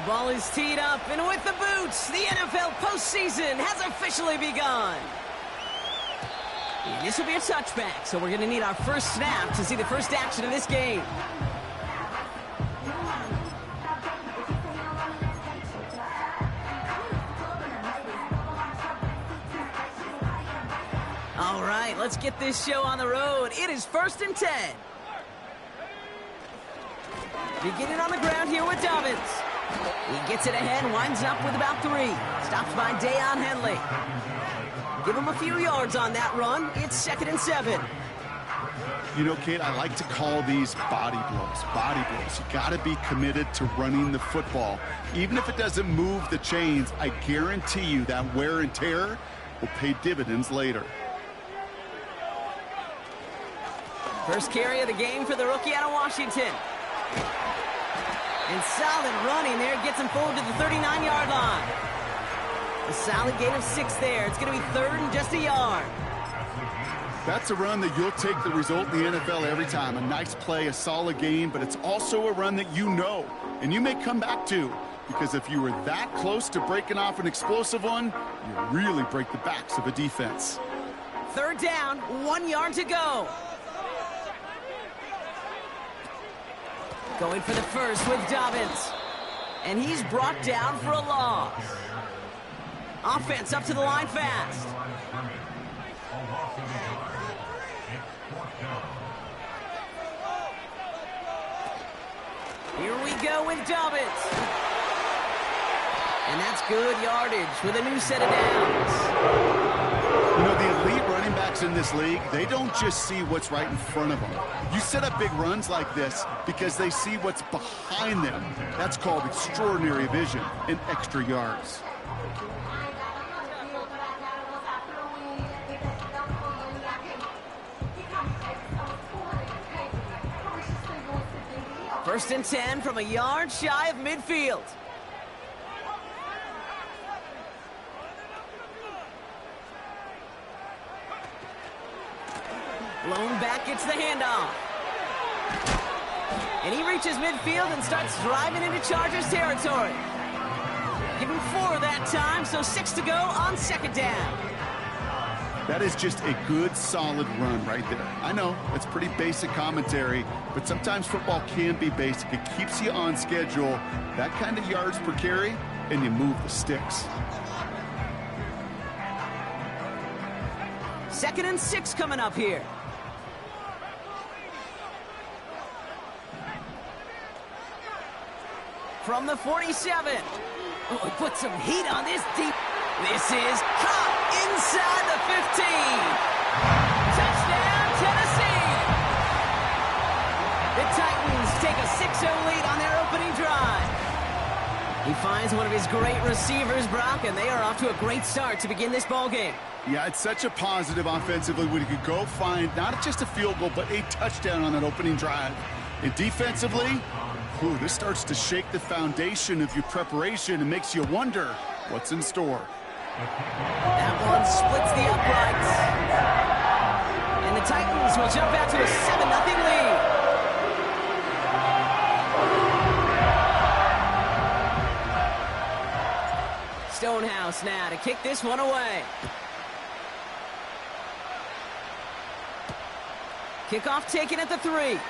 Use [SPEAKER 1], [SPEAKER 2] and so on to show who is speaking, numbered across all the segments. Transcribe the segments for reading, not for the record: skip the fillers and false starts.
[SPEAKER 1] ball is teed up, and with the boots, the NFL postseason has officially begun. And this will be a touchback, so we're going to need our first snap to see the first action of this game. All right, let's get this show on the road. It is 1st and 10. Beginning on the ground here with Dobbins. He gets it ahead, winds up with about 3. Stops by Deion Henley. Give him a few yards on that run. It's 2nd and 7.
[SPEAKER 2] You know, Kate, I like to call these body blows. Body blows. You got to be committed to running the football. Even if it doesn't move the chains, I guarantee you that wear and tear will pay dividends later.
[SPEAKER 1] First carry of the game for the rookie out of Washington. And solid running there. Gets him forward to the 39-yard line. A solid gain of 6 there. It's going to be 3rd and just a yard.
[SPEAKER 2] That's a run that you'll take the result in the NFL every time. A nice play, a solid gain, but it's also a run that you know and you may come back to. Because if you were that close to breaking off an explosive one, you really break the backs of a defense.
[SPEAKER 1] 3rd down, 1 yard to go. Going for the first with Dobbins. And he's brought down for a loss. Offense up to the line fast. Here we go with Dobbins. And that's good yardage with a new set of downs.
[SPEAKER 2] You know, the elite running backs in this league, they don't just see what's right in front of them. You set up big runs like this because they see what's behind them. That's called extraordinary vision and extra yards.
[SPEAKER 1] First and 10 from a yard shy of midfield. Blown back, gets the handoff. And he reaches midfield and starts driving into Chargers territory. Give him 4 that time, so 6 to go on 2nd down.
[SPEAKER 2] That is just a good, solid run right there. I know, it's pretty basic commentary, but sometimes football can be basic. It keeps you on schedule, that kind of yards per carry, and you move the sticks.
[SPEAKER 1] 2nd and 6 coming up here. From the 47. Oh, he put some heat on this deep. This is caught inside the 15. Touchdown, Tennessee. The Titans take a 6-0 lead on their opening drive. He finds one of his great receivers, Brock, and they are off to a great start to begin this ball game.
[SPEAKER 2] Yeah, it's such a positive offensively when you could go find not just a field goal, but a touchdown on that opening drive. And defensively, ooh, this starts to shake the foundation of your preparation and makes you wonder what's in store.
[SPEAKER 1] That one splits the uprights. And the Titans will jump out to a 7-0 lead. Stonehouse now to kick this one away. Kickoff taken at the 3.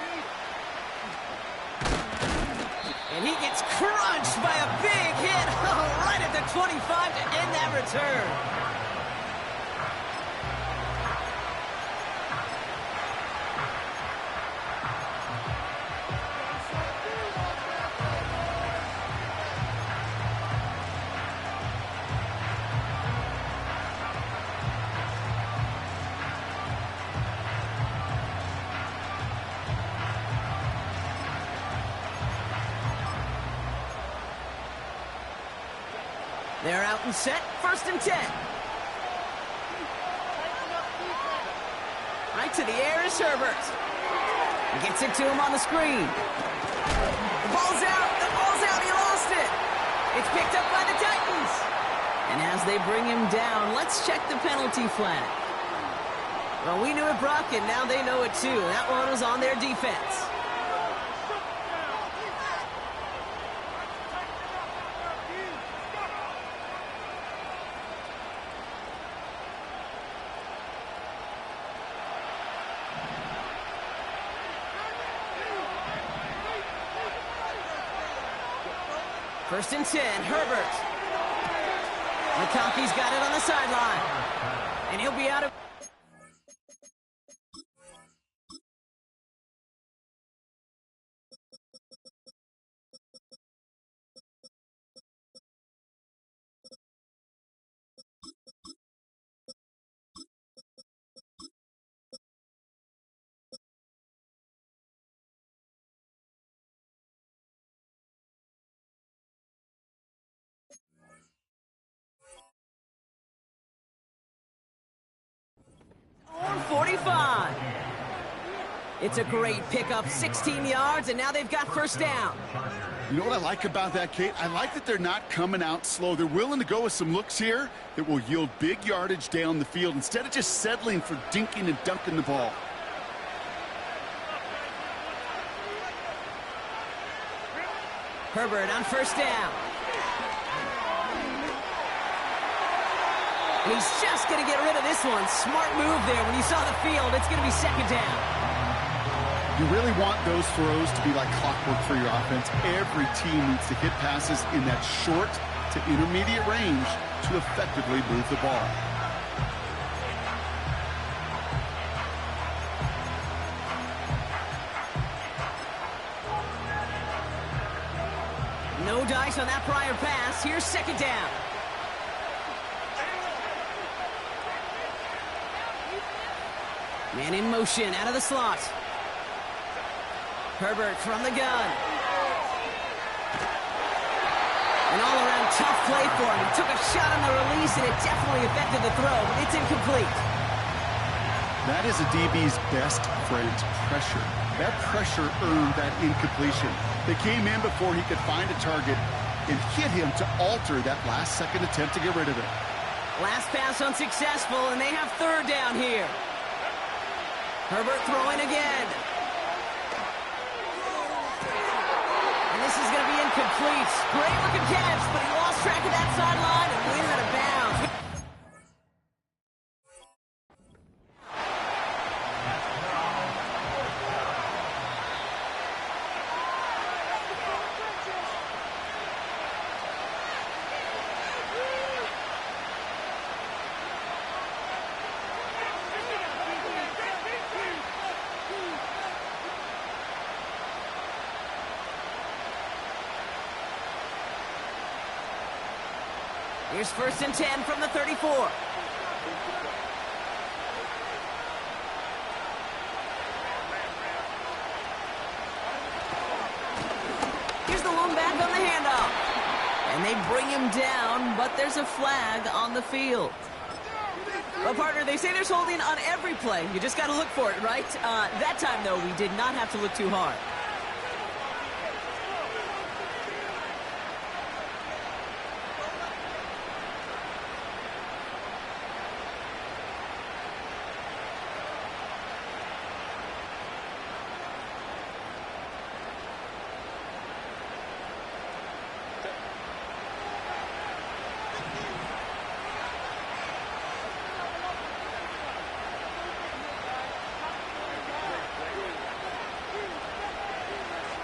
[SPEAKER 1] And he gets crunched by a big hit right at the 25 to end that return. They're out and set, 1st and 10. Right to the air is Herbert. Gets it to him on the screen. The ball's out, he lost it. It's picked up by the Titans. And as they bring him down, let's check the penalty flag. Well, we knew it, Brock, and now they know it too. That one was on their defense. First and 10, Herbert. McConkey's got it on the sideline. And he'll be out of... On 45. It's a great pickup, 16 yards, and now they've got first down.
[SPEAKER 2] You know what I like about that, Kate? I like that they're not coming out slow. They're willing to go with some looks here that will yield big yardage down the field instead of just settling for dinking and dunking the ball.
[SPEAKER 1] Herbert on first down. And he's just going to get rid of this one. Smart move there. When you saw the field, it's going to be second down.
[SPEAKER 2] You really want those throws to be like clockwork for your offense. Every team needs to hit passes in that short to intermediate range to effectively move the ball.
[SPEAKER 1] No dice on that prior pass. Here's second down. Man in motion, out of the slot. Herbert from the gun. An all-around tough play for him. He took a shot on the release, and it definitely affected the throw, but it's incomplete.
[SPEAKER 2] That is a DB's best friend, pressure. That pressure earned that incompletion. They came in before he could find a target and hit him to alter that last-second attempt to get rid of it.
[SPEAKER 1] Last pass unsuccessful, and they have third down here. Herbert throwing again. And this is going to be incomplete. Great looking catch, but he lost track of that sideline and went out of bounds. Here's first and 10 from the 34. Here's the lone back on the handoff. And they bring him down, but there's a flag on the field. Well, partner, they say there's holding on every play. You just got to look for it, right? That time, though, we did not have to look too hard.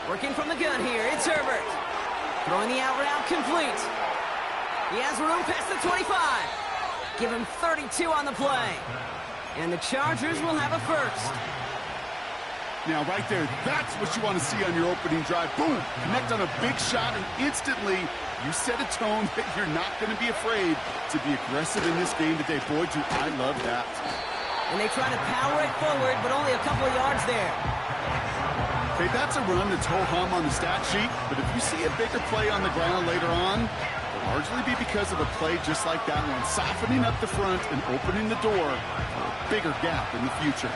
[SPEAKER 1] Working from the gun here, it's Herbert. Throwing the out route complete. He has room past the 25. Give him 32 on the play. And the Chargers will have a first.
[SPEAKER 2] Now, right there, that's what you want to see on your opening drive. Boom! Connect on a big shot, and instantly you set a tone that you're not going to be afraid to be aggressive in this game today. Boy, do I love that.
[SPEAKER 1] And they try to power it forward, but only a couple of yards there.
[SPEAKER 2] Okay, that's a run that's ho-hum on the stat sheet, but if you see a bigger play on the ground later on, it'll largely be because of a play just like that one, softening up the front and opening the door for a bigger gap in the future.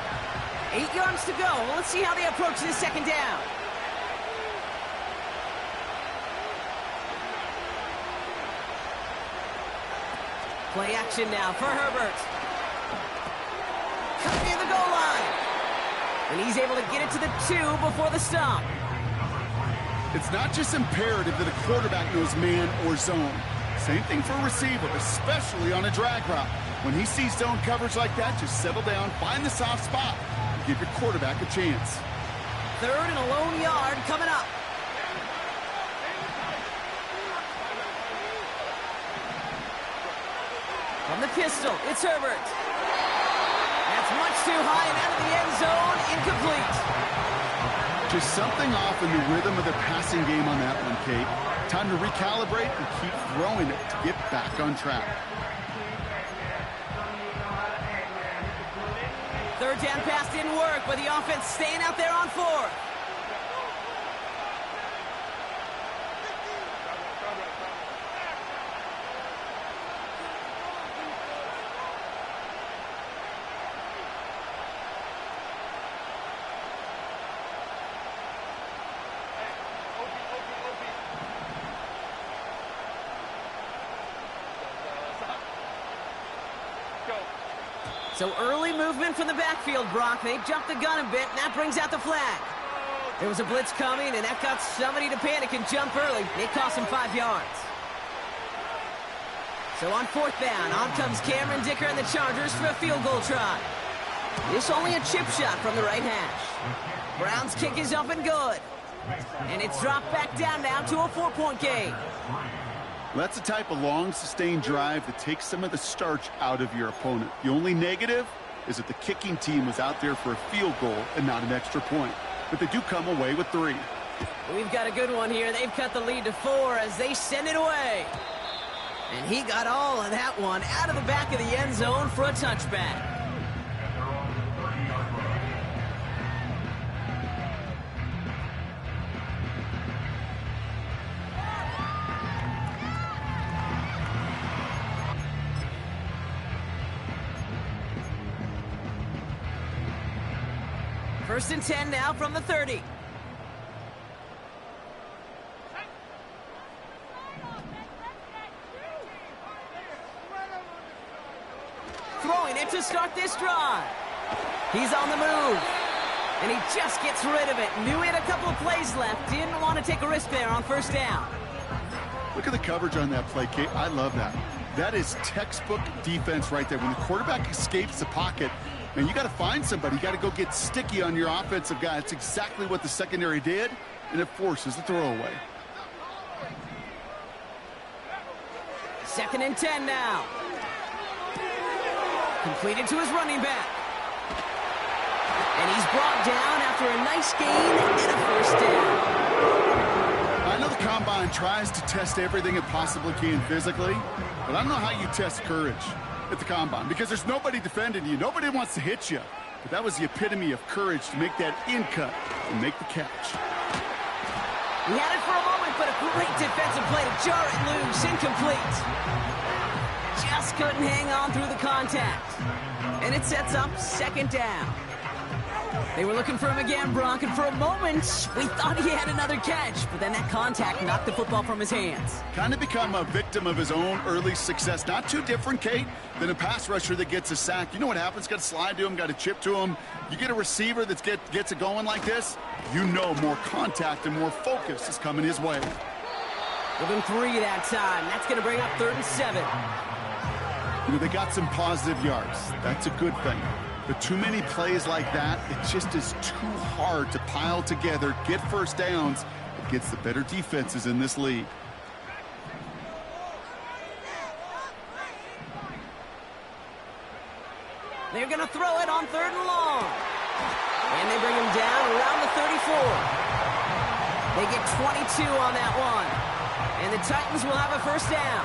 [SPEAKER 1] 8 yards to go. Let's see how they approach this second down. Play action now for Herbert. Cut near the goal line. And he's able to get it to the 2 before the stop.
[SPEAKER 2] It's not just imperative that a quarterback knows man or zone. Same thing for a receiver, especially on a drag route. When he sees zone coverage like that, just settle down, find the soft spot, and give your quarterback a chance.
[SPEAKER 1] Third and a lone yard coming up. From the pistol, it's Herbert. That's much too high and out of the end zone. Incomplete.
[SPEAKER 2] Just something off in the rhythm of the passing game on that one, Kate. Time to recalibrate and keep throwing it to get back on track.
[SPEAKER 1] Third down pass didn't work, but the offense staying out there on fourth. So early movement from the backfield, Brock. They jumped the gun a bit, and that brings out the flag. There was a blitz coming, and that got somebody to panic and jump early. It cost them 5 yards. So on fourth down, on comes Cameron Dicker and the Chargers for a field goal try. This only a chip shot from the right hash. Brown's kick is up and good. And it's dropped back down now to a 4-point game.
[SPEAKER 2] That's the type of long, sustained drive that takes some of the starch out of your opponent. The only negative is that the kicking team was out there for a field goal and not an extra point. But they do come away with 3.
[SPEAKER 1] We've got a good one here. They've cut the lead to 4 as they send it away. And he got all of that one out of the back of the end zone for a touchback. First and 10 now from the 30. Throwing it to start this drive. He's on the move. And he just gets rid of it. Knew he had a couple of plays left. Didn't want to take a risk there on first down.
[SPEAKER 2] Look at the coverage on that play, Kate. I love that. That is textbook defense right there. When the quarterback escapes the pocket, man, you got to find somebody. You got to go get sticky on your offensive guy. It's exactly what the secondary did, and it forces the throwaway.
[SPEAKER 1] Second and 10 now. Completed to his running back. And he's brought down after a nice gain and a first down.
[SPEAKER 2] I know the Combine tries to test everything it possibly can physically, but I don't know how you test courage at the Combine, because there's nobody defending you. Nobody wants to hit you. But that was the epitome of courage to make that in-cut and make the catch.
[SPEAKER 1] He had it for a moment, but a great defensive play to jar it loose. Incomplete. Just couldn't hang on through the contact. And it sets up second down. They were looking for him again, Brock, and for a moment, we thought he had another catch, but then that contact knocked the football from his hands.
[SPEAKER 2] Kind of become a victim of his own early success. Not too different, Kate, than a pass rusher that gets a sack. You know what happens? Got to slide to him, got to chip to him. You get a receiver that gets it going like this, you know more contact and more focus is coming his way.
[SPEAKER 1] Give him 3 that time. That's going to bring up 3rd and 7.
[SPEAKER 2] You know, they got some positive yards. That's a good thing. But too many plays like that, it just is too hard to pile together, get first downs against the better defenses in this league.
[SPEAKER 1] They're going to throw it on 3rd and long. And they bring him down around the 34. They get 22 on that one. And the Titans will have a first down.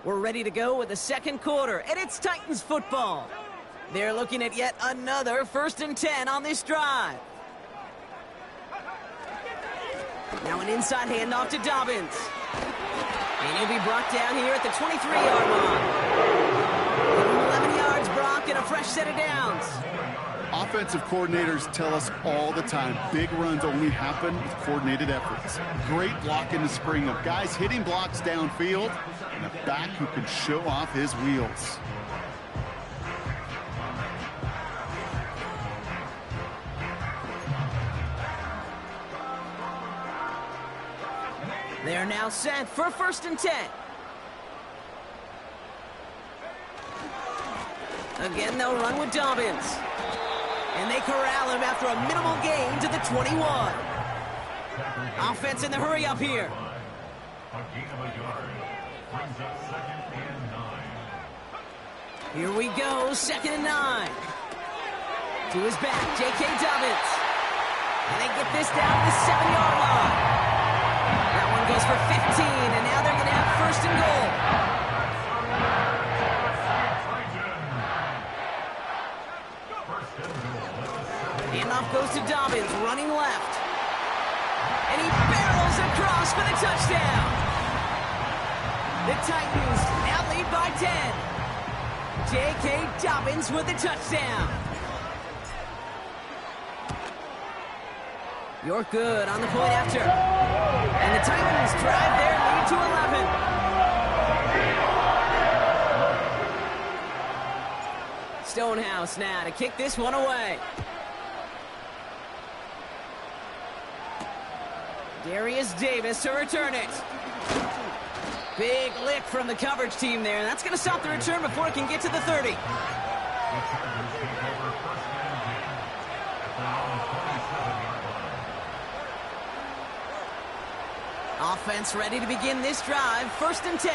[SPEAKER 1] We're ready to go with the second quarter, and it's Titans football. They're looking at yet another 1st and 10 on this drive. Now an inside handoff to Dobbins. And he'll be brought down here at the 23-yard line. 11 yards, Brock, and a fresh set of downs.
[SPEAKER 2] Offensive coordinators tell us all the time, big runs only happen with coordinated efforts. Great block in the spring of guys hitting blocks downfield and a back who can show off his wheels.
[SPEAKER 1] They're now set for 1st and 10. Again, they'll run with Dobbins. And they corral him after a minimal gain to the 21. Offense in the hurry up here. Here we go, 2nd and 9. To his back, J.K. Dobbins. And they get this down to the 7-yard line. That one goes for 15, and now they're going to have 1st and goal. Handoff goes to Dobbins, running left. And he barrels across for the touchdown. The Titans now lead by 10. J.K. Dobbins with the touchdown. You're good on the point after. And the Titans drive their lead to 11. Stonehouse now to kick this one away. Darius Davis to return it. Big lick from the coverage team there. And that's going to stop the return before it can get to the 30. Offense ready to begin this drive. 1st and 10.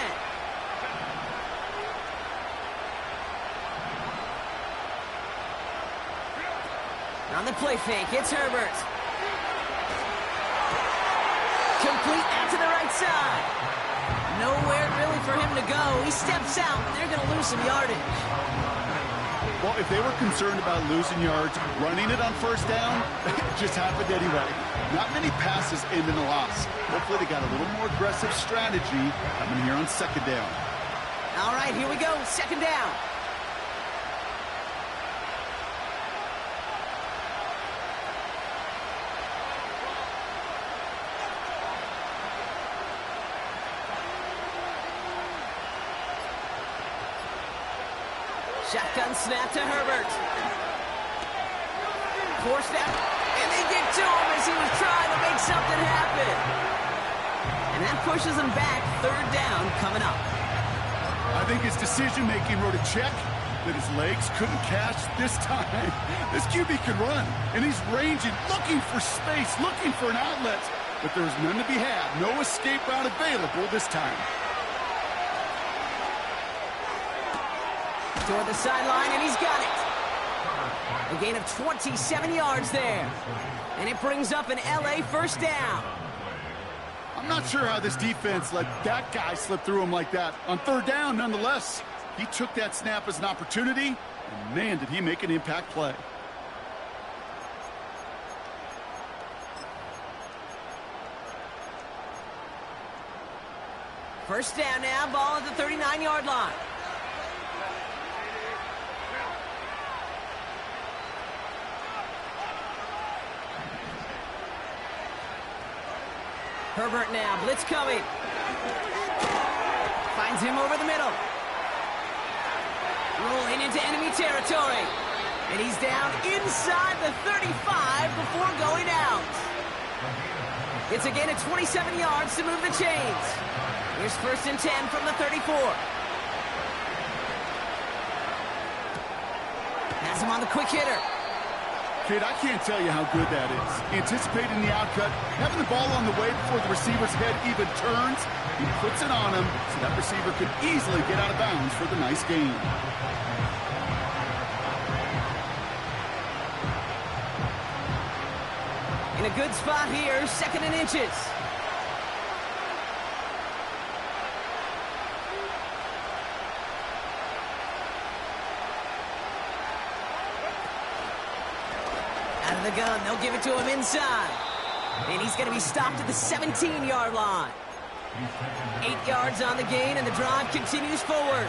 [SPEAKER 1] On the play fake, it's Herbert. Complete out to the right side. Nowhere really for him to go. He steps out, and they're going to lose some yardage.
[SPEAKER 2] Well, if they were concerned about losing yards, running it on 1st down, it just happened anyway. Not many passes end in a loss. Hopefully they got a little more aggressive strategy coming here on 2nd down.
[SPEAKER 1] All right, here we go. 2nd down. Shotgun snap to Herbert. Forced out, and they get to him as he was trying to make something happen. And that pushes him back. 3rd down coming up.
[SPEAKER 2] I think his decision-making wrote a check that his legs couldn't catch this time. This QB can run, and he's ranging, looking for space, looking for an outlet. But there's none to be had. No escape route available this time.
[SPEAKER 1] Toward the sideline, and he's got it. A gain of 27 yards there. And it brings up an LA 1st down.
[SPEAKER 2] I'm not sure how this defense let that guy slip through him like that. On 3rd down, nonetheless, he took that snap as an opportunity, and man, did he make an impact play.
[SPEAKER 1] First down now, ball at the 39-yard line. Herbert now, blitz coming. Finds him over the middle. Rolling into enemy territory. And he's down inside the 35 before going out. It's a gain of 27 yards to move the chains. Here's 1st and 10 from the 34. Has him on the quick hitter.
[SPEAKER 2] Kid, I can't tell you how good that is. Anticipating the outcut, having the ball on the way before the receiver's head even turns, he puts it on him so that receiver could easily get out of bounds for the nice gain.
[SPEAKER 1] In a good spot here, 2nd and inches. Out of the gun, they'll give it to him inside. And he's going to be stopped at the 17-yard line. 8 yards on the gain, and the drive continues forward.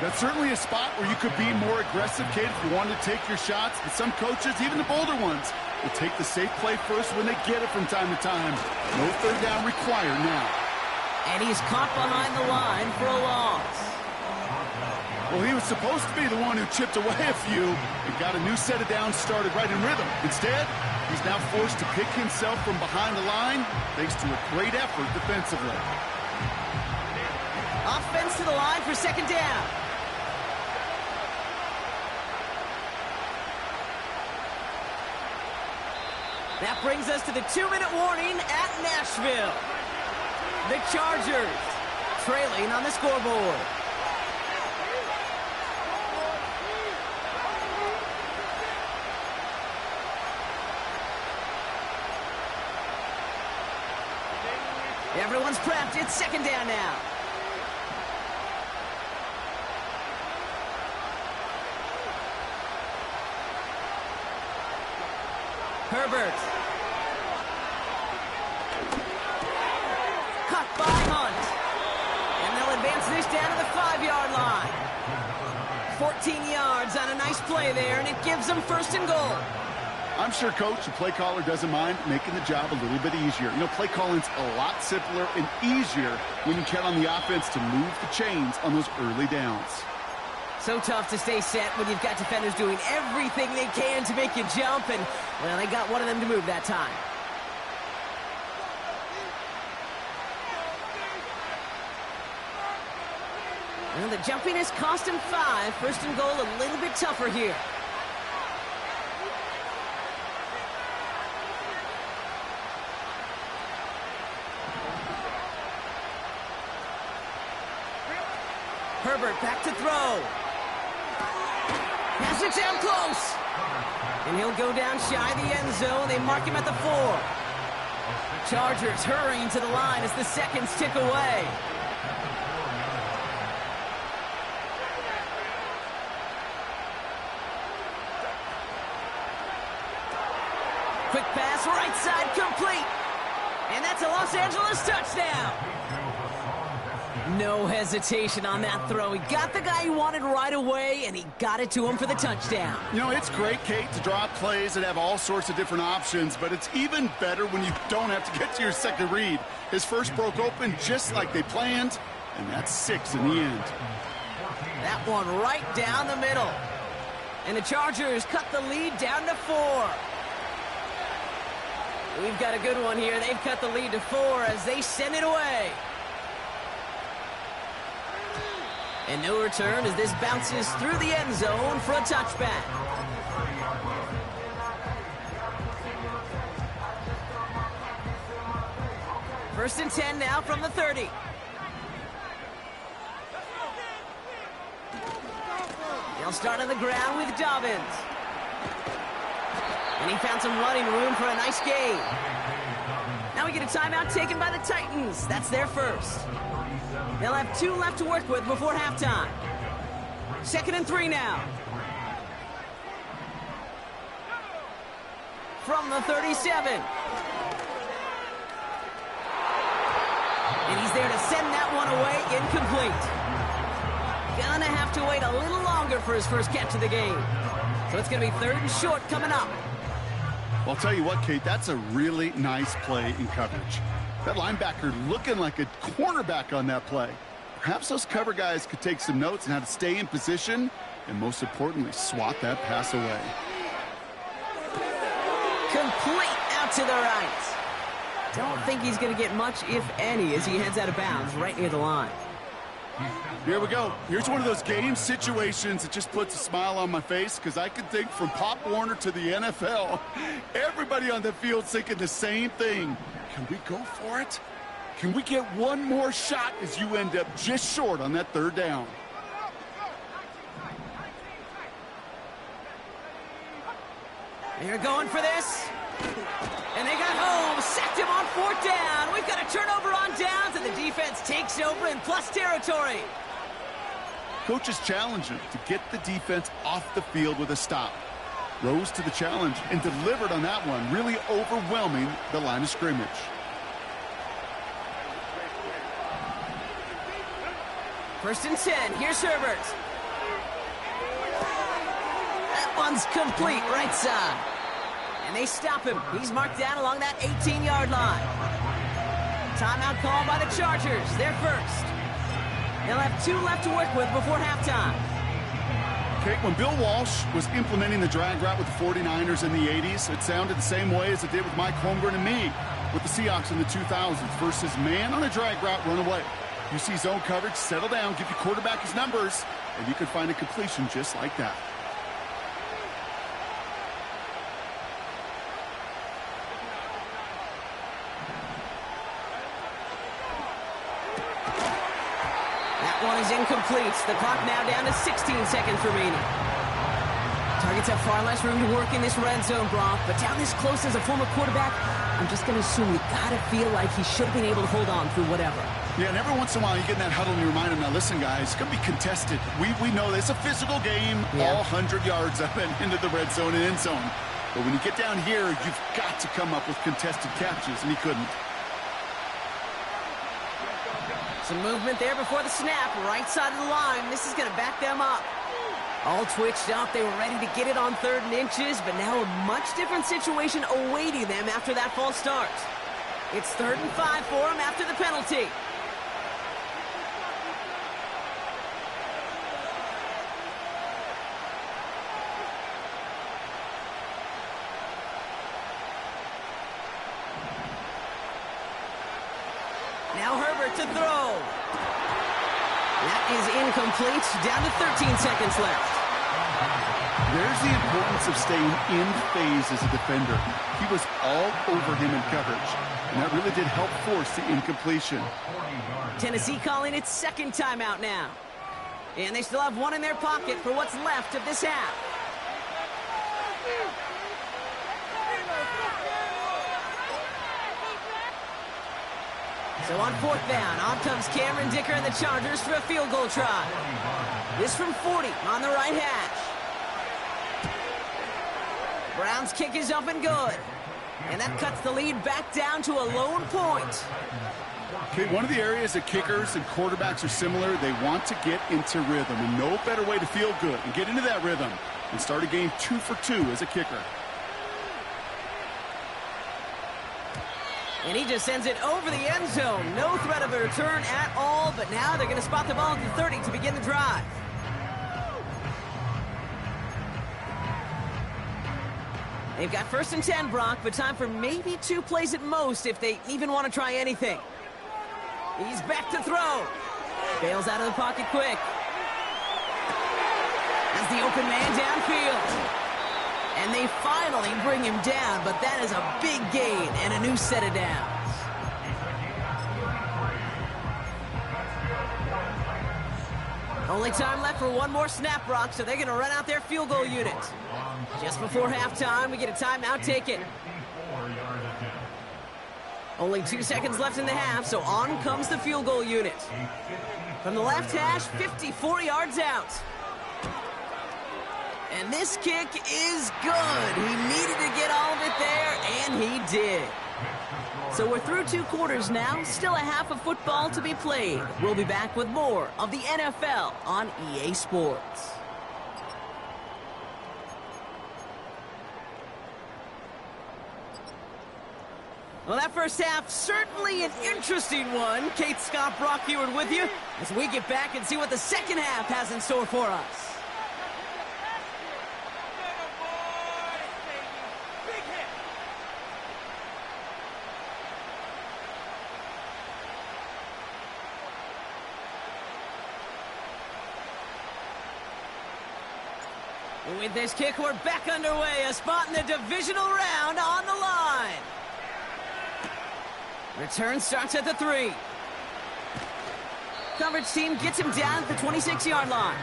[SPEAKER 2] That's certainly a spot where you could be more aggressive, kid, if you wanted to take your shots. But some coaches, even the bolder ones, will take the safe play first when they get it from time to time. No 3rd down required now.
[SPEAKER 1] And he's caught behind the line for a loss.
[SPEAKER 2] Well, he was supposed to be the one who chipped away a few and got a new set of downs started right in rhythm. Instead, he's now forced to pick himself from behind the line thanks to a great effort defensively.
[SPEAKER 1] Offense to the line for 2nd down. That brings us to the 2-minute warning at Nashville. The Chargers trailing on the scoreboard. Everyone's prepped. It's second down now. Herbert. Cut by Hunt. And they'll advance this down to the 5-yard line. 14 yards on a nice play there, and it gives them first and goal.
[SPEAKER 2] I'm sure Coach, the play caller, doesn't mind making the job a little bit easier. You know, play calling's a lot simpler and easier when you count on the offense to move the chains on those early downs.
[SPEAKER 1] So tough to stay set when you've got defenders doing everything they can to make you jump, and, well, they got one of them to move that time. Well, the jumpiness cost him 5. First and goal a little bit tougher here. Herbert back to throw. Pass it down close. And he'll go down shy of the end zone. They mark him at the 4. Chargers hurrying to the line as the seconds tick away. Quick pass, right side, complete. And that's a Los Angeles touchdown. No hesitation on that throw. He got the guy he wanted right away, and he got it to him for the touchdown.
[SPEAKER 2] You know, it's great, Kate, to draw up plays and have all sorts of different options, but it's even better when you don't have to get to your second read. His first broke open just like they planned, and that's 6 in the end.
[SPEAKER 1] That one right down the middle. And the Chargers cut the lead down to 4. We've got a good one here. They've cut the lead to 4 as they send it away. And no return as this bounces through the end zone for a touchback. First and 10 now from the 30. They'll start on the ground with Dobbins. And he found some running room for a nice gain. Now we get a timeout taken by the Titans. That's their first. They'll have 2 left to work with before halftime. Second and 3 now. From the 37. And he's there to send that one away, incomplete. Gonna have to wait a little longer for his first catch of the game. So it's gonna be 3rd and short coming up.
[SPEAKER 2] Well, I'll tell you what, Kate, that's a really nice play in coverage. That linebacker looking like a cornerback on that play. Perhaps those cover guys could take some notes on how to stay in position and, most importantly, swat that pass away.
[SPEAKER 1] Complete out to the right. Don't think he's going to get much, if any, as he heads out of bounds right near the line.
[SPEAKER 2] Here we go. Here's one of those game situations that just puts a smile on my face because I can think from Pop Warner to the NFL, everybody on the field's thinking the same thing. Can we go for it? Can we get one more shot as you end up just short on that 3rd down?
[SPEAKER 1] They're going for this. And they got home. Sacked him on 4th down. We've got a turnover on downs, and the defense takes over in plus territory.
[SPEAKER 2] Coach is challenging to get the defense off the field with a stop. Rose to the challenge and delivered on that one, really overwhelming the line of scrimmage.
[SPEAKER 1] First and 10. Here's Herbert. That one's complete right side. And they stop him. He's marked down along that 18-yard line. Timeout called by the Chargers. They're first. They'll have 2 left to work with before halftime.
[SPEAKER 2] Okay, when Bill Walsh was implementing the drag route with the 49ers in the 80s, it sounded the same way as it did with Mike Holmgren and me with the Seahawks in the 2000s versus man on a drag route, run away. You see zone coverage, settle down, give your quarterback his numbers, and you can find a completion just like that.
[SPEAKER 1] is incomplete. The clock now down to 16 seconds remaining. Targets have far less room to work in this red zone, Brock, but down this close as a former quarterback, I'm just going to assume you got to feel like he should have been able to hold on through whatever.
[SPEAKER 2] Yeah, and every once in a while you get in that huddle and you remind him, now listen, guys, it's going to be contested. We know it's a physical game, all 100 yards up and into the red zone and end zone. But when you get down here, you've got to come up with contested catches, and he couldn't.
[SPEAKER 1] Some movement there before the snap, right side of the line. This is going to back them up. All twitched up, they were ready to get it on 3rd and inches, but now a much different situation awaiting them after that false start. It's 3rd and 5 for them after the penalty. Now Herbert to throw. That is incomplete. Down to 13 seconds left.
[SPEAKER 2] There's the importance of staying in phase as a defender. He was all over him in coverage, and that really did help force the incompletion.
[SPEAKER 1] Tennessee calling its 2nd timeout now. And they still have one in their pocket for what's left of this half. So on 4th down, on comes Cameron Dicker and the Chargers for a field goal try. This from 40 on the right hash. Brown's kick is up and good. And that cuts the lead back down to a lone point.
[SPEAKER 2] Okay, one of the areas that kickers and quarterbacks are similar, they want to get into rhythm. And no better way to feel good and get into that rhythm and start a game 2 for 2 as a kicker.
[SPEAKER 1] And he just sends it over the end zone. No threat of a return at all, but now they're going to spot the ball at the 30 to begin the drive. They've got 1st and 10, Brock, but time for maybe 2 plays at most if they even want to try anything. He's back to throw. Bails out of the pocket quick. As the open man downfield. And they finally bring him down, but that is a big gain and a new set of downs. Only time left for one more snap, Brock, so they're going to run out their field goal unit. Just before halftime, we get a timeout taken. Only 2 seconds left in the half, so on comes the field goal unit. From the left hash, 54 yards out. And this kick is good. He needed to get all of it there, and he did. So we're through 2 quarters now. Still a half of football to be played. We'll be back with more of the NFL on EA Sports. Well, that first half, certainly an interesting one. Kate Scott, Brock Huard with you as we get back and see what the second half has in store for us. With this kick, we're back underway. A spot in the divisional round on the line. Return starts at the 3. Coverage team gets him down at the 26-yard line.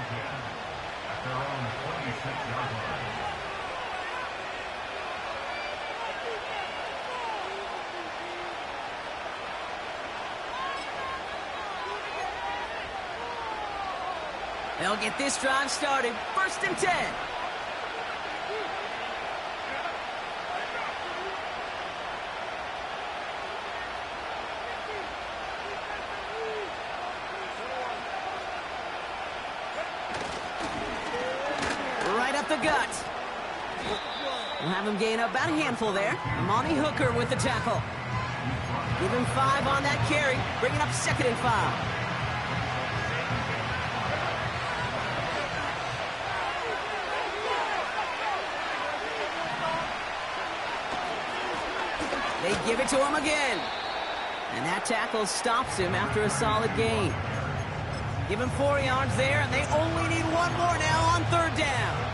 [SPEAKER 1] They'll get this drive started. 1st and 10. The gut. We'll have him gain about a handful there. Amani Hooker with the tackle. Give him 5 on that carry, bringing up 2nd and 5. They give it to him again. And that tackle stops him after a solid gain. Give him 4 yards there, and they only need 1 more now on 3rd down.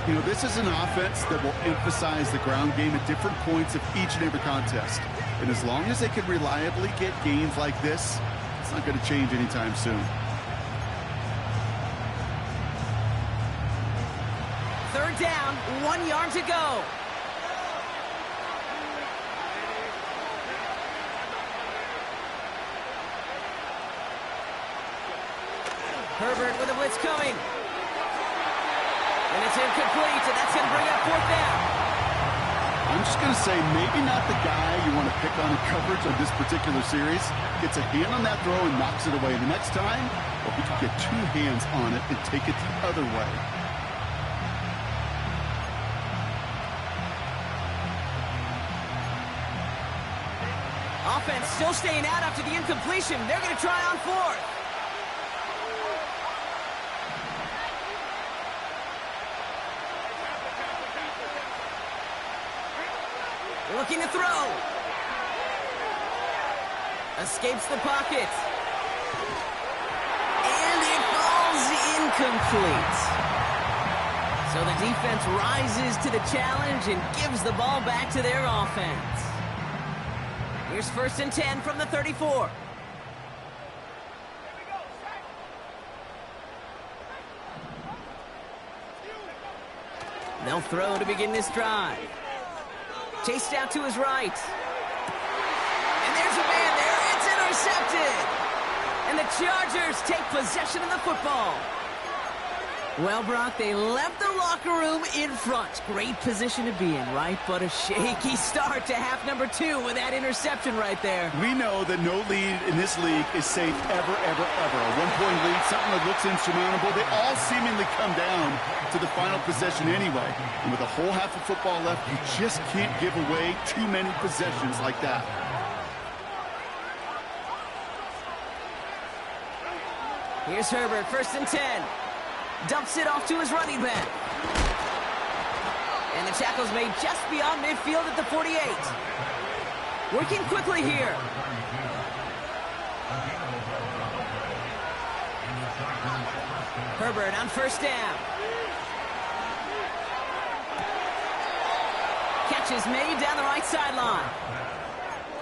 [SPEAKER 2] You know, this is an offense that will emphasize the ground game at different points of each and every contest. And as long as they can reliably get gains like this, it's not going to change anytime soon.
[SPEAKER 1] down, 1 yard to go. Herbert with a blitz coming. And it's incomplete, and that's going to bring up 4th down.
[SPEAKER 2] I'm just going to say, maybe not the guy you want to pick on in coverage on this particular series. Gets a hand on that throw and knocks it away. The next time, well, he could get 2 hands on it and take it the other way.
[SPEAKER 1] Offense still staying out after the incompletion. They're going to try on 4th. Looking to throw. Escapes the pocket. And it falls incomplete. So the defense rises to the challenge and gives the ball back to their offense. Here's 1st and 10 from the 34. They'll throw to begin this drive. Chased out to his right. And there's a man there. It's intercepted. And the Chargers take possession of the football. Well, Brock, they left the locker room in front. Great position to be in, right? But a shaky start to half number 2 with that interception right there.
[SPEAKER 2] We know that no lead in this league is safe ever, ever, ever. A 1-point lead, something that looks insurmountable. They all seemingly come down to the final possession anyway. And with a whole half of football left, you just can't give away too many possessions like that.
[SPEAKER 1] Here's Herbert, 1st and 10. Dumps it off to his running back. And the tackle's made just beyond midfield at the 48. Working quickly here. Herbert on 1st down. Catch is made down the right sideline.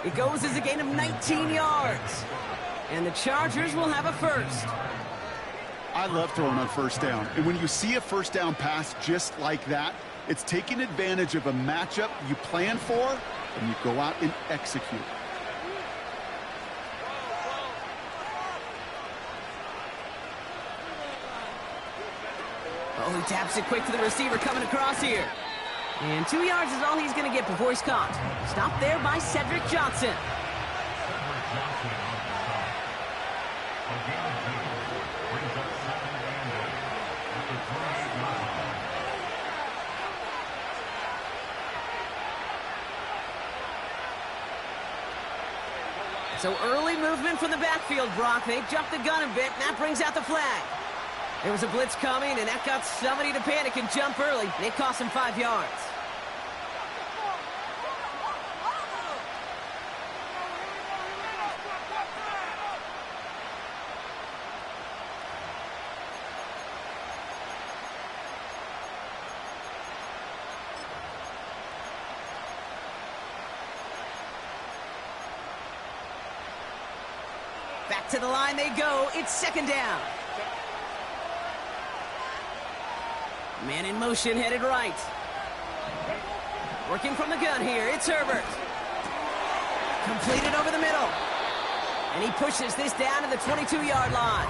[SPEAKER 1] It goes as a gain of 19 yards. And the Chargers will have a 1st.
[SPEAKER 2] I love throwing on 1st down. And when you see a 1st down pass just like that, it's taking advantage of a matchup you plan for, and you go out and execute.
[SPEAKER 1] Oh, he taps it quick to the receiver coming across here. And 2 yards is all he's going to get before he's caught. Stopped there by Cedric Johnson. So early movement from the backfield, Brock. They jumped the gun a bit, and that brings out the flag. There was a blitz coming, and that got somebody to panic and jump early. And it cost him 5 yards. Back to the line they go. It's 2nd down. Man in motion, headed right. Working from the gun here. It's Herbert. Completed over the middle. And he pushes this down to the 22-yard line.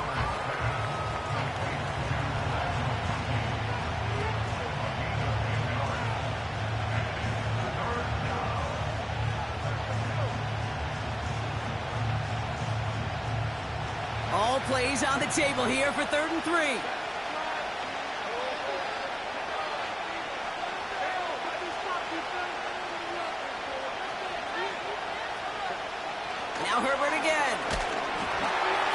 [SPEAKER 1] All plays on the table here for 3rd and 3. Now Herbert again.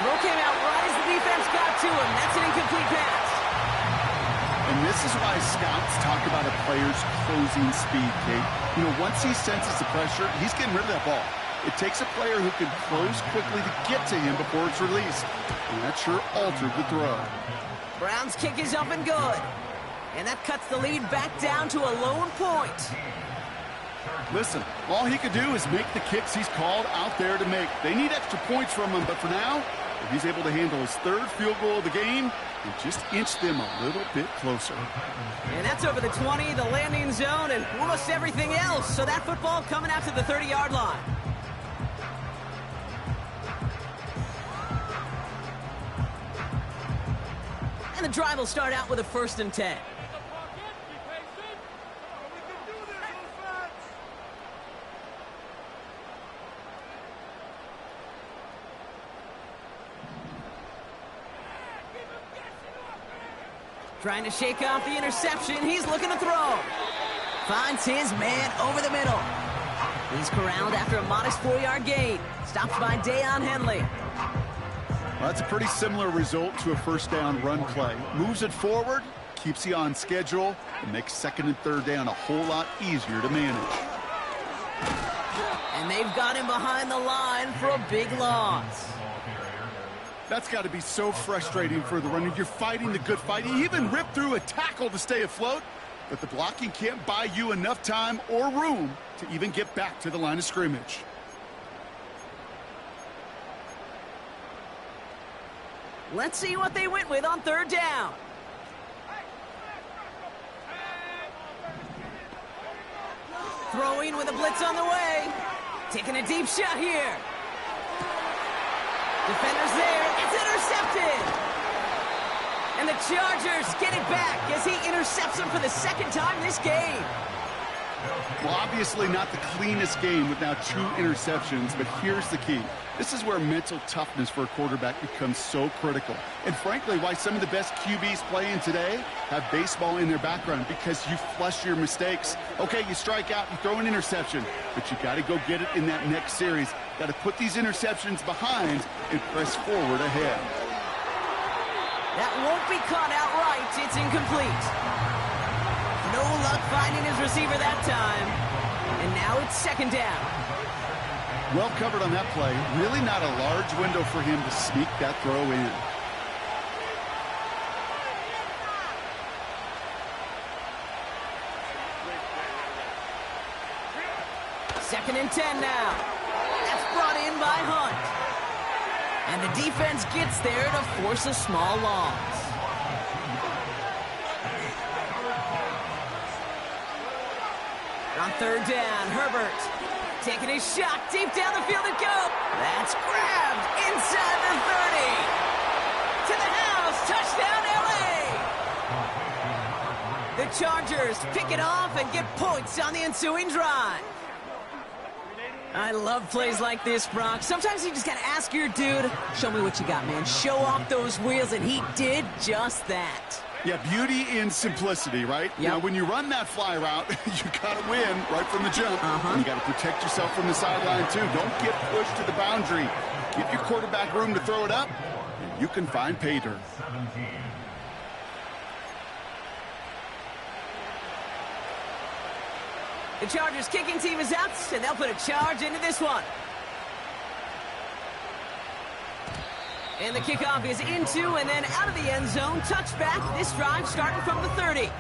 [SPEAKER 1] Throw came out right as the defense got to him. That's an incomplete pass.
[SPEAKER 2] And this is why scouts talk about a player's closing speed, Kate. You know, once he senses the pressure, he's getting rid of that ball. It takes a player who can close quickly to get to him before it's released. And that sure altered the throw.
[SPEAKER 1] Brown's kick is up and good. And that cuts the lead back down to a lone point.
[SPEAKER 2] Listen, all he could do is make the kicks he's called out there to make. They need extra points from him, but for now, if he's able to handle his 3rd field goal of the game, and just inch them a little bit closer.
[SPEAKER 1] And that's over the 20, the landing zone, and almost everything else. So that football coming out to the 30-yard line. And the drive will start out with a 1st and 10. Trying to shake off the interception. He's looking to throw. Finds his man over the middle. He's corralled after a modest 4-yard gain. Stopped by Deion Henley.
[SPEAKER 2] Well, that's a pretty similar result to a 1st down run play. Moves it forward, keeps you on schedule, and makes 2nd and 3rd down a whole lot easier to manage.
[SPEAKER 1] And they've got him behind the line for a big loss.
[SPEAKER 2] That's got to be so frustrating for the runner. You're fighting the good fight. He even ripped through a tackle to stay afloat, but the blocking can't buy you enough time or room to even get back to the line of scrimmage.
[SPEAKER 1] Let's see what they went with on 3rd down. Throwing with a blitz on the way. Taking a deep shot here. Defenders there. It's intercepted. And the Chargers get it back as he intercepts him for the 2nd time this game.
[SPEAKER 2] Well, obviously not the cleanest game with now 2 interceptions, but here's the key. This is where mental toughness for a quarterback becomes so critical. And frankly, why some of the best QBs playing today have baseball in their background, because you flush your mistakes. Okay, you strike out, you throw an interception, but you got to go get it in that next series. Got to put these interceptions behind and press forward ahead.
[SPEAKER 1] That won't be caught outright. It's incomplete. No luck finding his receiver that time. And now it's 2nd down.
[SPEAKER 2] Well covered on that play. Really not a large window for him to sneak that throw in.
[SPEAKER 1] Second and 10 now. That's brought in by Hunt. And the defense gets there to force a small loss. On 3rd down, Herbert taking his shot deep down the field and go. That's grabbed inside the 30. To the house, touchdown LA. The Chargers pick it off and get points on the ensuing drive. I love plays like this, Brock. Sometimes you just got to ask your dude, show me what you got, man. Show off those wheels, and he did just that.
[SPEAKER 2] Yeah, beauty in simplicity, right?
[SPEAKER 1] Yep.
[SPEAKER 2] Now, when you run that fly route, you got to win right from the jump. And you got to protect yourself from the sideline, too. Don't get pushed to the boundary. Give your quarterback room to throw it up, and you can find pay dirt.
[SPEAKER 1] The Chargers kicking team is out, and they'll put a charge into this one. And the kickoff is into and then out of the end zone. Touchback. This drive starting from the 30.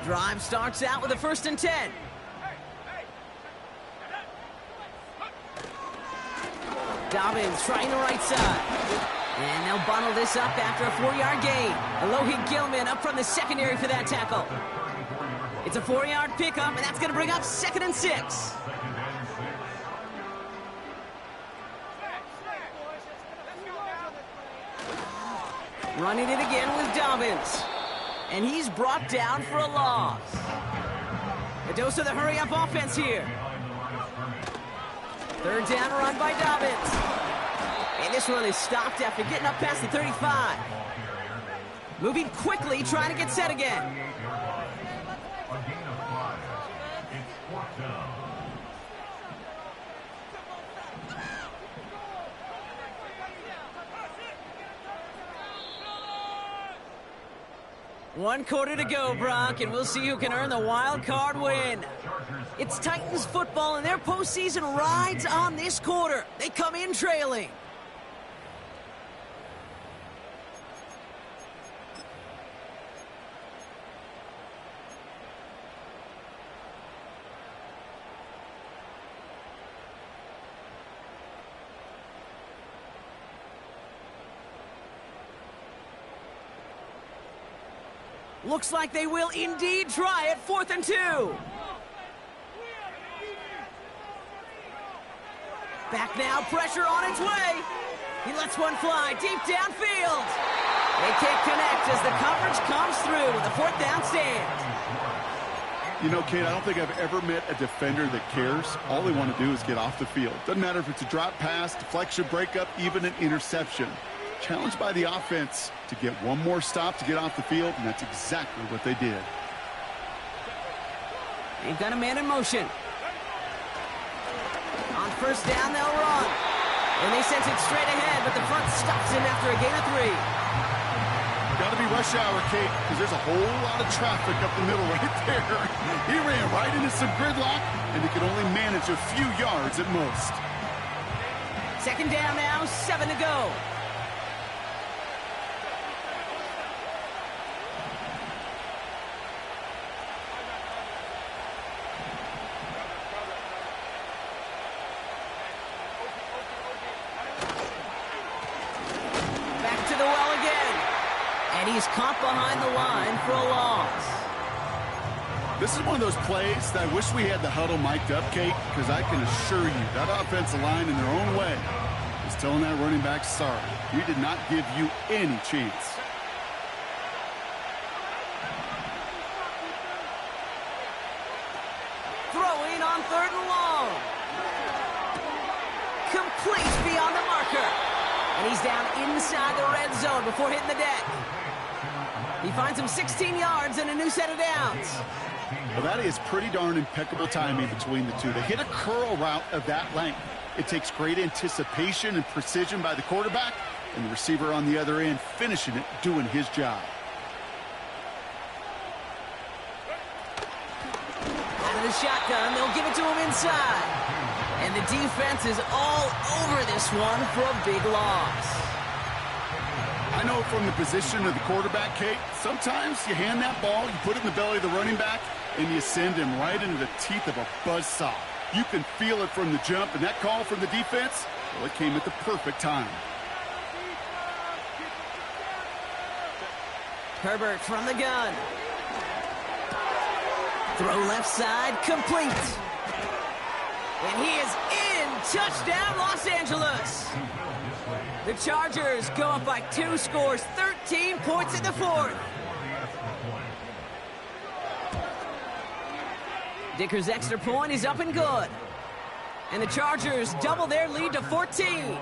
[SPEAKER 1] Drive starts out with a 1st and 10. Dobbins trying the right side. And they'll bundle this up after a 4-yard gain. Alohi Gilman up from the secondary for that tackle. It's a 4-yard pickup, and that's going to bring up 2nd and 6. Running it again with Dobbins. And he's brought down for a loss. A dose of the hurry-up offense here. 3rd down run by Dobbins. And this one is stopped after getting up past the 35. Moving quickly, trying to get set again. One quarter to go, Brock, and we'll see who can earn the wild card win. It's Titans football, and their postseason rides on this quarter. They come in trailing. Looks like they will indeed try it. 4th and 2. Back now, pressure on its way. He lets one fly deep downfield. They can't connect as the coverage comes through with a 4th down stand.
[SPEAKER 2] You know, Kate, I don't think I've ever met a defender that cares. All they want to do is get off the field. Doesn't matter if it's a drop pass, deflection, breakup, even an interception. Challenged by the offense to get one more stop to get off the field, and that's exactly what they did.
[SPEAKER 1] They've got a man in motion. On 1st down, they'll run. And they sent it straight ahead, but the front stops him after a gain of 3.
[SPEAKER 2] Got to be rush hour, Kate, because there's a whole lot of traffic up the middle right there. He ran right into some gridlock, and he could only manage a few yards at most.
[SPEAKER 1] 2nd down now, 7 to go. Back to the well again. And he's caught behind the line for a loss.
[SPEAKER 2] This is one of those plays that I wish we had the huddle mic'd up, Kate, because I can assure you that offensive line in their own way is telling that running back, sorry, we did not give you any chance.
[SPEAKER 1] Throwing on 3rd and long. Complete beyond the marker. And he's down inside the red zone before hitting the deck. He finds him 16 yards and a new set of downs.
[SPEAKER 2] Well, that is pretty darn impeccable timing between the two. To hit a curl route of that length, it takes great anticipation and precision by the quarterback, and the receiver on the other end finishing it, doing his job.
[SPEAKER 1] Out of the shotgun, they'll give it to him inside. And the defense is all over this one for a big loss.
[SPEAKER 2] I know from the position of the quarterback, Kate, sometimes you hand that ball, you put it in the belly of the running back, and you send him right into the teeth of a buzzsaw. You can feel it from the jump, and that call from the defense, well, it came at the perfect time.
[SPEAKER 1] Herbert from the gun. Throw left side, complete. And he is in. Touchdown, Los Angeles. The Chargers go up by 2 scores, 13 points in the 4th. Dicker's extra point is up and good. And the Chargers double their lead to 14.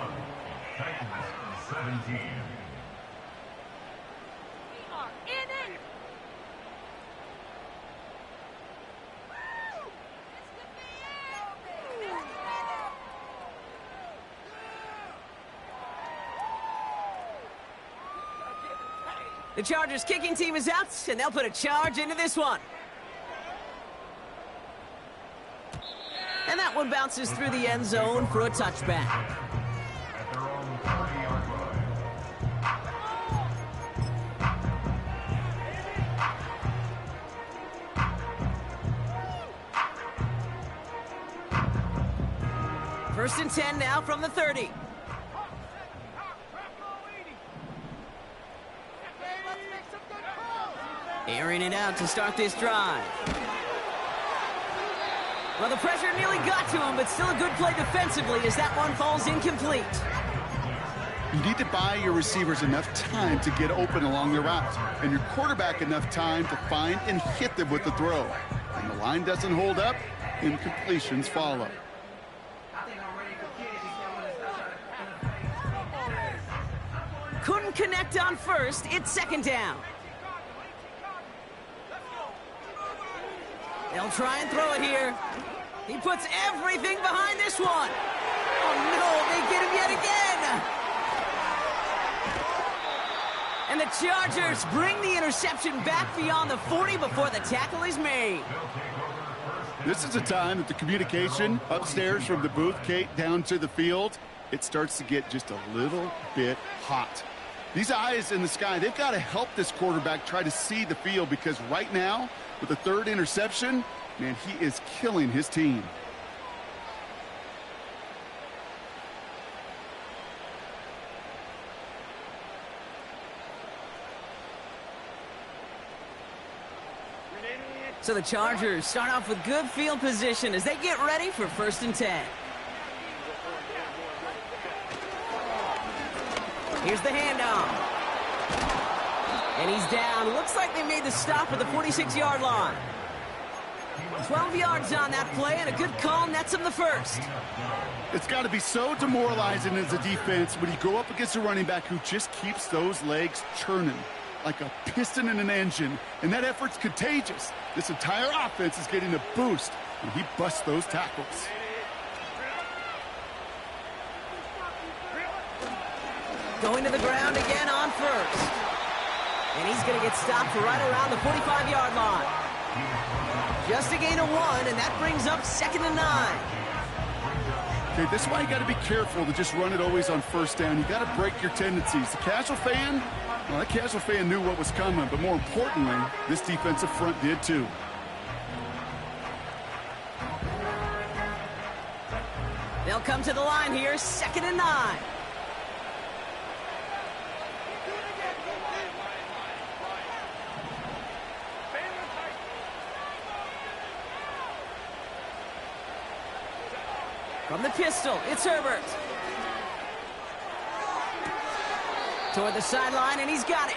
[SPEAKER 1] The Chargers kicking team is out, and they'll put a charge into this one. And that one bounces through the end zone for a touchback. First and 10 now from the 30. Airing it out to start this drive. Well, the pressure nearly got to him, but still a good play defensively as that one falls incomplete.
[SPEAKER 2] You need to buy your receivers enough time to get open along the route, and your quarterback enough time to find and hit them with the throw. When the line doesn't hold up, incompletions follow.
[SPEAKER 1] Couldn't connect on first. It's 2nd down. They'll try and throw it here. He puts everything behind this one. Oh, no, they get him yet again. And the Chargers bring the interception back beyond the 40 before the tackle is made.
[SPEAKER 2] This is a time that the communication upstairs from the booth, Kate, down to the field, it starts to get just a little bit hot. These eyes in the sky, they've got to help this quarterback try to see the field, because right now, with the 3rd interception, man, he is killing his team.
[SPEAKER 1] So the Chargers start off with good field position as they get ready for 1st and 10. Here's the handoff. And he's down. Looks like they made the stop at the 46-yard line. 12 yards on that play, and a good call nets him the first.
[SPEAKER 2] It's got to be so demoralizing as a defense when you go up against a running back who just keeps those legs churning like a piston in an engine, and that effort's contagious. This entire offense is getting a boost when he busts those tackles.
[SPEAKER 1] Going to the ground again on first. And he's going to get stopped right around the 45-yard line. Just a gain of 1, and that brings up 2nd and 9.
[SPEAKER 2] Okay, this is why you got to be careful to just run it always on 1st down. You got to break your tendencies. The casual fan, well, that casual fan knew what was coming, but more importantly, this defensive front did too.
[SPEAKER 1] They'll come to the line here, 2nd and 9. From the pistol, it's Herbert. Toward the sideline, and he's got it.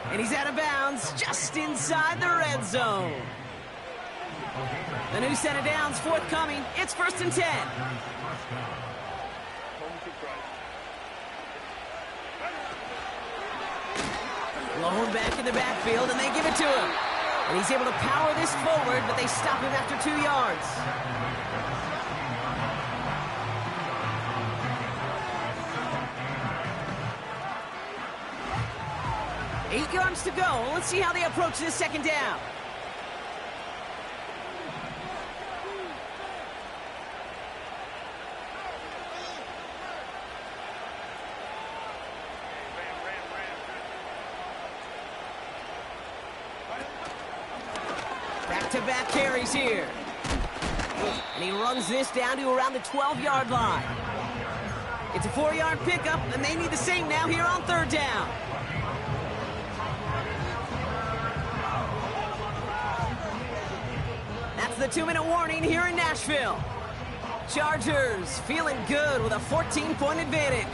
[SPEAKER 1] And he's out of bounds, just inside the red zone. The new set of downs forthcoming. It's 1st and 10. Low back in the backfield, and they give it to him. And he's able to power this forward, but they stop him after 2 yards. Eight yards to go. Let's see how they approach this 2nd down. Back-to-back carries here. And he runs this down to around the 12-yard line. It's a 4-yard pickup, and they need the same now here on 3rd down. The 2-minute warning here in Nashville. Chargers feeling good with a 14-point advantage.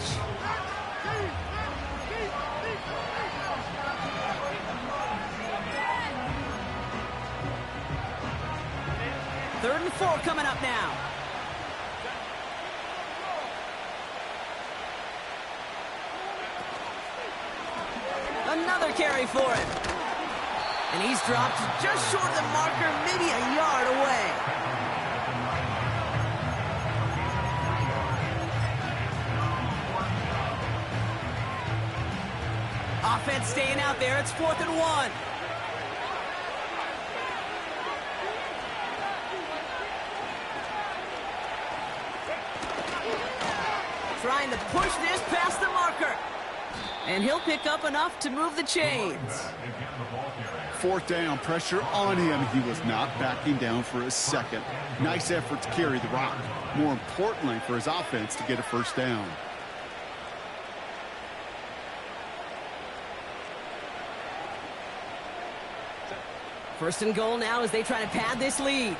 [SPEAKER 1] Third and 4 coming up now. Another carry for him. And he's dropped just short of the marker, maybe a yard away. Offense staying out there. It's 4th and 1. Trying to push this past the marker. And he'll pick up enough to move the chains.
[SPEAKER 2] 4th down, pressure on him. He was not backing down for a second. Nice effort to carry the rock. More importantly, for his offense to get a 1st down.
[SPEAKER 1] First and goal now as they try to pad this lead.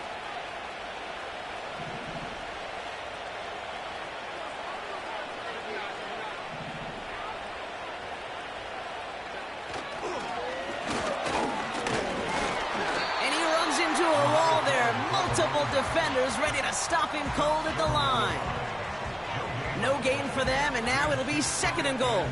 [SPEAKER 1] Multiple defenders ready to stop him cold at the line. No gain for them, and now it'll be 2nd and goal.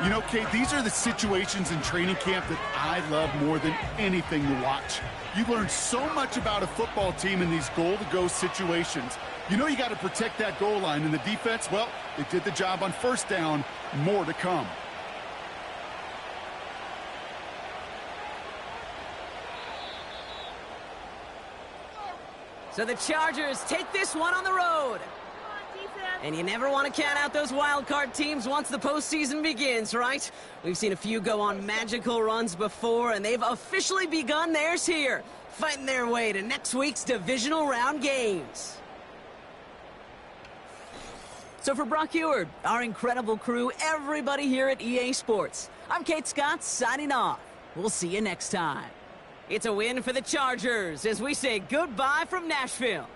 [SPEAKER 2] You know, Kate, these are the situations in training camp that I love more than anything to watch. You learn so much about a football team in these goal-to-go situations. You know you got to protect that goal line, and the defense, well, they did the job on 1st down. More to come.
[SPEAKER 1] So the Chargers take this one on the road. And you never want to count out those wild card teams once the postseason begins, right? We've seen a few go on magical runs before, and they've officially begun theirs here, fighting their way to next week's divisional round games. So for Brock Eward, our incredible crew, everybody here at EA Sports, I'm Kate Scott signing off. We'll see you next time. It's a win for the Chargers as we say goodbye from Nashville.